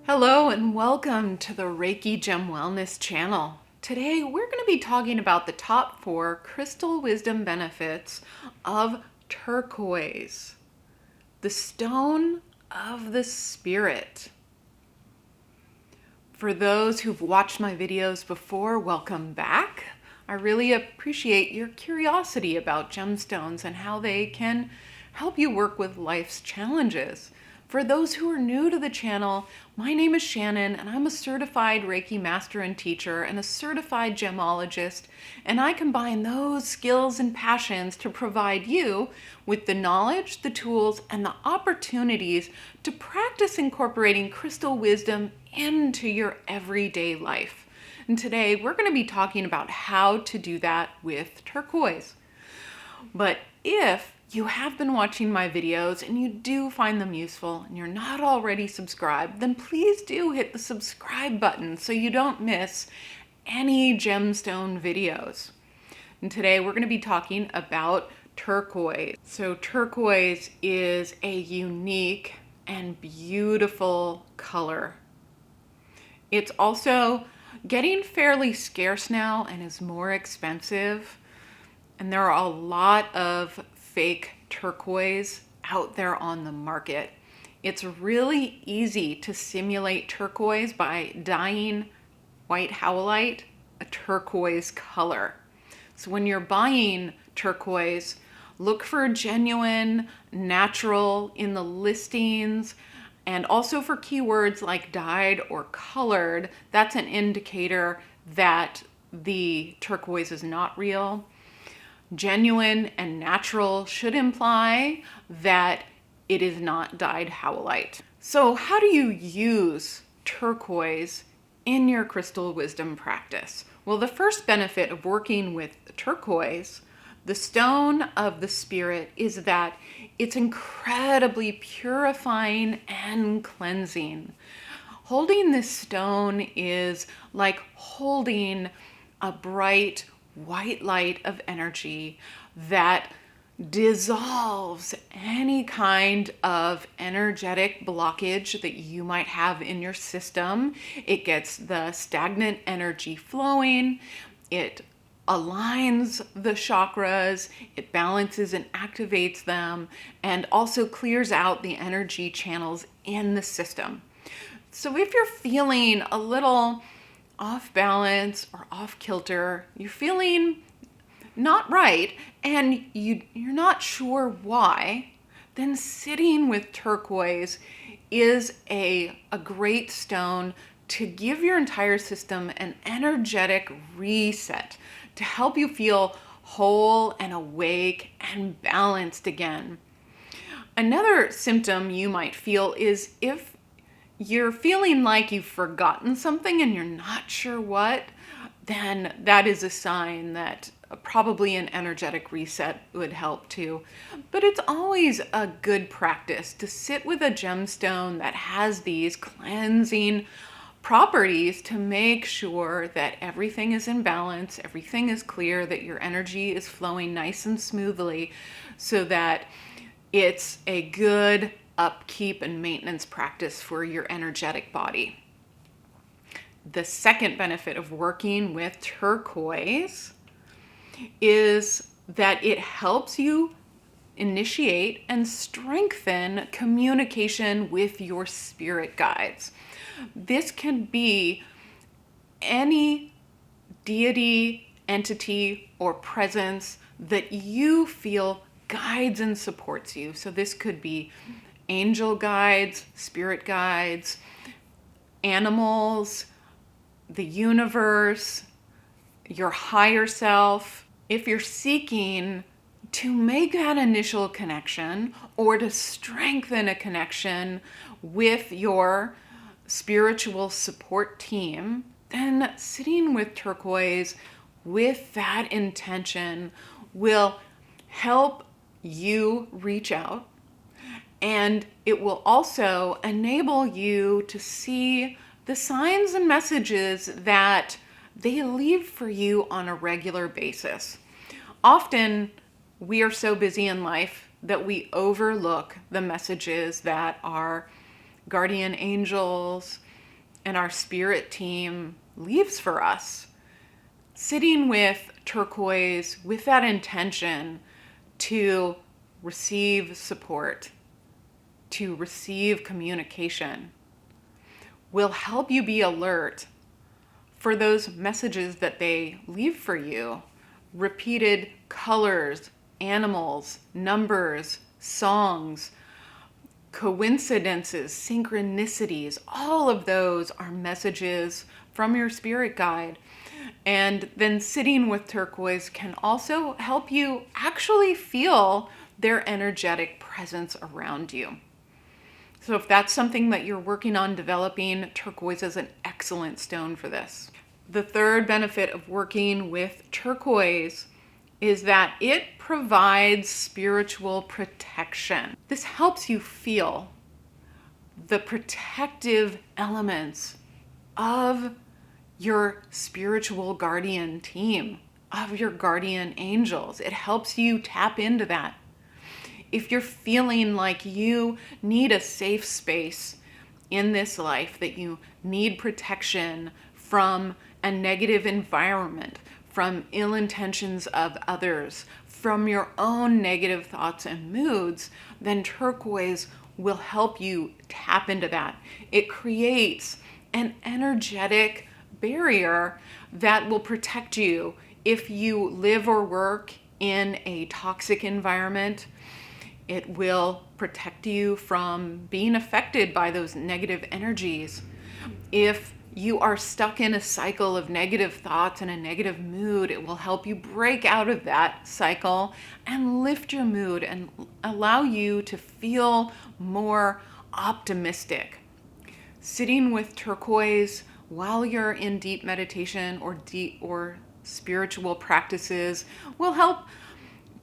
Hello and welcome to the Reiki Gem Wellness channel. Today we're going to be talking about the top 4 crystal wisdom benefits of turquoise, the stone of the spirit. For those who've watched my videos before, welcome back. I really appreciate your curiosity about gemstones and how they can help you work with life's challenges. For those who are new to the channel, my name is Shannon and I'm a certified Reiki master and teacher and a certified gemologist, and I combine those skills and passions to provide you with the knowledge, the tools, and the opportunities to practice incorporating crystal wisdom into your everyday life. And today we're going to be talking about how to do that with turquoise. But if you have been watching my videos and you do find them useful and you're not already subscribed, then please do hit the subscribe button so you don't miss any gemstone videos. And today we're going to be talking about turquoise. So turquoise is a unique and beautiful color. It's also getting fairly scarce now and is more expensive. And there are a lot of fake turquoise out there on the market. It's really easy to simulate turquoise by dyeing white howlite a turquoise color. So when you're buying turquoise, look for genuine, natural in the listings, and also for keywords like dyed or colored. That's an indicator that the turquoise is not real. Genuine and natural should imply that it is not dyed howlite. So how do you use turquoise in your crystal wisdom practice? Well, the first benefit of working with turquoise, the stone of the spirit, is that it's incredibly purifying and cleansing. Holding this stone is like holding a bright white light of energy that dissolves any kind of energetic blockage that you might have in your system. It gets the stagnant energy flowing. It aligns the chakras. It balances and activates them, and also clears out the energy channels in the system. So if you're feeling a little off balance or off kilter, you're feeling not right, and you're not sure why, then sitting with turquoise is a great stone to give your entire system an energetic reset, to help you feel whole and awake and balanced again. Another symptom you might feel is if you're feeling like you've forgotten something and you're not sure what, then that is a sign that probably an energetic reset would help too. But it's always a good practice to sit with a gemstone that has these cleansing properties to make sure that everything is in balance, everything is clear, that your energy is flowing nice and smoothly, so that it's a good upkeep and maintenance practice for your energetic body. The second benefit of working with turquoise is that it helps you initiate and strengthen communication with your spirit guides. This can be any deity, entity, or presence that you feel guides and supports you. So this could be angel guides, spirit guides, animals, the universe, your higher self. If you're seeking to make that initial connection or to strengthen a connection with your spiritual support team, then sitting with turquoise with that intention will help you reach out. And it will also enable you to see the signs and messages that they leave for you on a regular basis. Often we are so busy in life that we overlook the messages that our guardian angels, and our spirit team leaves for us. Sitting with turquoise with that intention to receive support, to receive communication, will help you be alert for those messages that they leave for you. Repeated colors, animals, numbers, songs, coincidences, synchronicities, all of those are messages from your spirit guide. And then sitting with turquoise can also help you actually feel their energetic presence around you. So if that's something that you're working on developing, turquoise is an excellent stone for this. The third benefit of working with turquoise is that it provides spiritual protection. This helps you feel the protective elements of your spiritual guardian team, of your guardian angels. It helps you tap into that. If you're feeling like you need a safe space in this life, that you need protection from a negative environment, from ill intentions of others, from your own negative thoughts and moods, then turquoise will help you tap into that. It creates an energetic barrier that will protect you if you live or work in a toxic environment. It will protect you from being affected by those negative energies. If you are stuck in a cycle of negative thoughts and a negative mood, it will help you break out of that cycle and lift your mood and allow you to feel more optimistic. Sitting with turquoise while you're in deep meditation or spiritual practices will help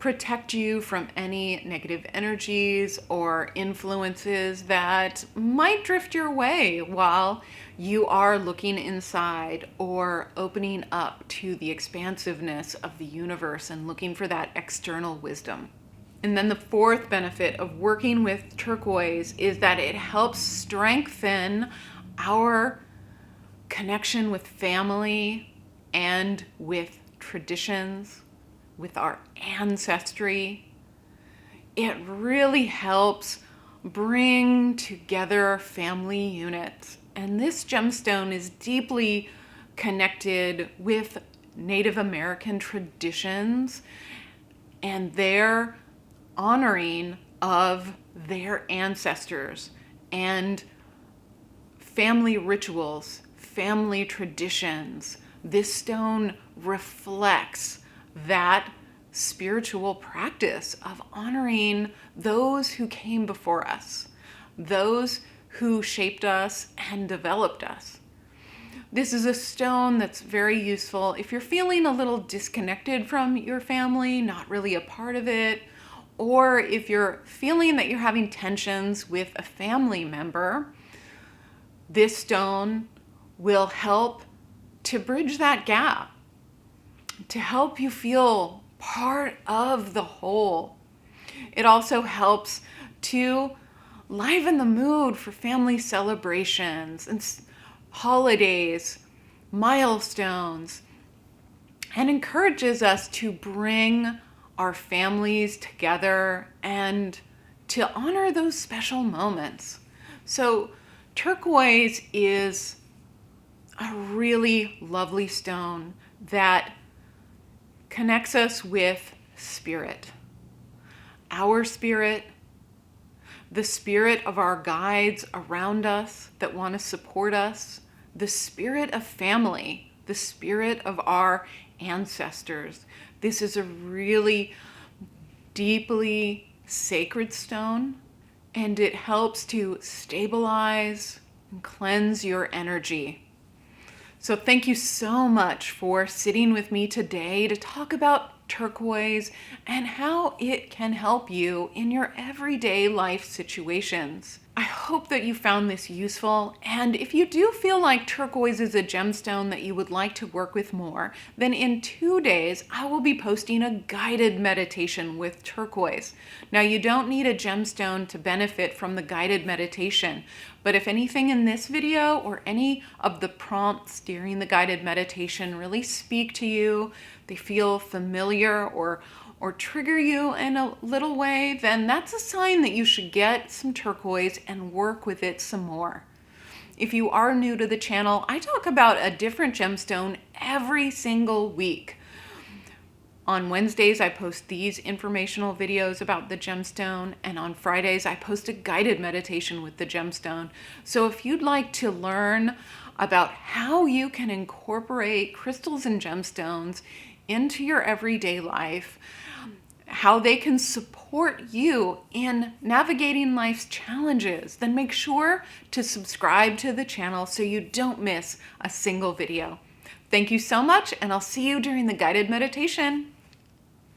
protect you from any negative energies or influences that might drift your way while you are looking inside or opening up to the expansiveness of the universe and looking for that external wisdom. And then the fourth benefit of working with turquoise is that it helps strengthen our connection with family and with traditions, with our ancestry. It really helps bring together family units. And this gemstone is deeply connected with Native American traditions and their honoring of their ancestors and family rituals, family traditions. This stone reflects that spiritual practice of honoring those who came before us, those who shaped us and developed us. This is a stone that's very useful if you're feeling a little disconnected from your family, not really a part of it, or if you're feeling that you're having tensions with a family member. This stone will help to bridge that gap, to help you feel part of the whole. It also helps to liven the mood for family celebrations and holidays, milestones, and encourages us to bring our families together and to honor those special moments. So turquoise is a really lovely stone that connects us with spirit, our spirit, the spirit of our guides around us that want to support us, the spirit of family, the spirit of our ancestors. This is a really deeply sacred stone, and it helps to stabilize and cleanse your energy. So thank you so much for sitting with me today to talk about turquoise and how it can help you in your everyday life situations. I hope that you found this useful. And if you do feel like turquoise is a gemstone that you would like to work with more, then in 2 days, I will be posting a guided meditation with turquoise. Now, you don't need a gemstone to benefit from the guided meditation, but if anything in this video or any of the prompts during the guided meditation really speak to you, they feel familiar or trigger you in a little way, then that's a sign that you should get some turquoise and work with it some more. If you are new to the channel, I talk about a different gemstone every single week. On Wednesdays, I post these informational videos about the gemstone, and on Fridays, I post a guided meditation with the gemstone. So if you'd like to learn about how you can incorporate crystals and gemstones into your everyday life, how they can support you in navigating life's challenges, then make sure to subscribe to the channel so you don't miss a single video. Thank you so much, and I'll see you during the guided meditation.